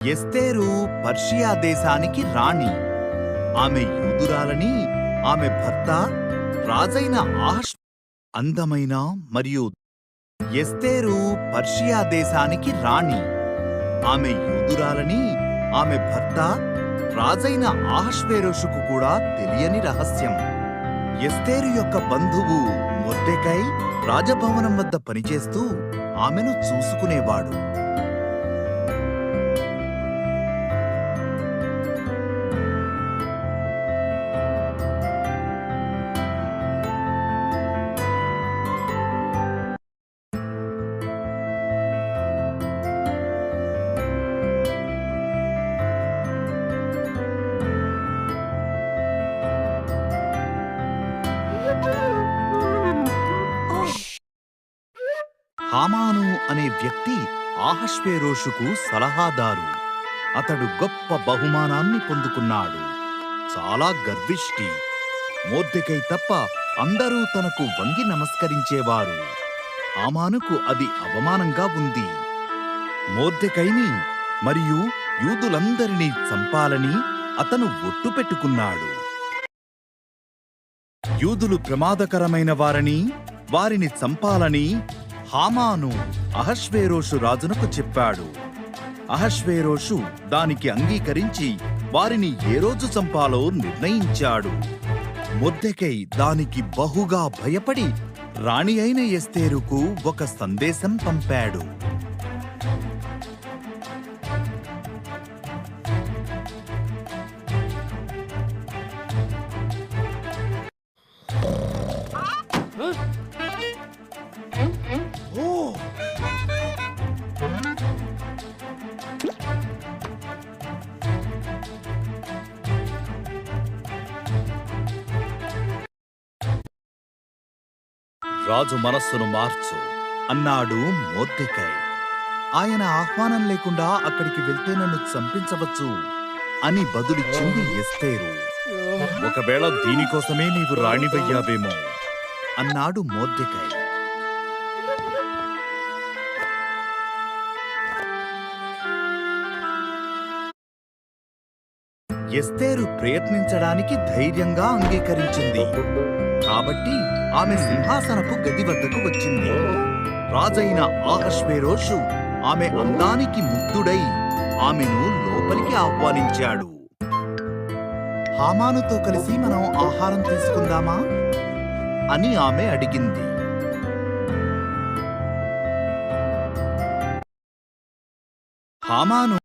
ఎస్తేరు Persia దేశానికి రాణి. ఆమె యూదురాలని ఆమె భర్త రాజైన అందమైన మరియు ఎస్తేరు పర్షియా దేశానికి రాణి. ఆమె యూదురాలని ఆమె భర్త రాజైన అహష్వేరోషుకు కూడా తెలియని రహస్యం. ఎస్తేరు యొక్క బంధువు మొర్దెకై రాజభవనం వద్ద పనిచేస్తూ ఆమెను చూసుకునేవాడు. హామాను అనే వ్యక్తి అహష్వేరోషుకు సలహాదారు. అతడు గొప్ప బహుమానాన్ని పొందుకున్నాడు. చాలా గర్విష్టి. మొర్దెకై తప్ప అందరూ తనకు వంగి నమస్కరించేవారు. హామానుకు అది అవమానంగా ఉంది. మొర్దెకైని మరియు యూదులందరినీ చంపాలని అతను ఒట్టు పెట్టుకున్నాడు. యూదులు ప్రమాదకరమైన వారని, వారిని చంపాలని హామాను అహష్వేరోషు రాజునకు చెప్పాడు. అహష్వేరోషు దానికి అంగీకరించి వారిని ఏ రోజు చంపాలో నిర్ణయించాడు. మొర్దెకై దానికి బహుగా భయపడి రాణి అయిన ఎస్తేరుకు ఒక సందేశం పంపాడు. రాజు మనస్సును మార్చు అన్నాడు మొర్దెకై. ఆయన ఆహ్వానం లేకుండా అక్కడికి వెళ్తే నన్ను చంపించవచ్చు అని బదులిచ్చింది ఎస్తేరు. ఒకవేళ దీనికోసమే నీవు రాణివయ్యావేమో అన్నాడు మొర్దెకై. ఎస్తేరు ప్రయత్నించడానికి ధైర్యంగా అంగీకరించింది. కాబట్టి ఆమె సింహాసనపు గది వద్దకు వచ్చింది. రాజైన అహష్వేరోషు ఆమె అందానికి ముగ్ధుడై ఆమెను లోపలికి ఆహ్వానించాడు. హామానుతో కలిసి మనం ఆహారం తీసుకుందామా అని ఆమె అడిగింది. హామాను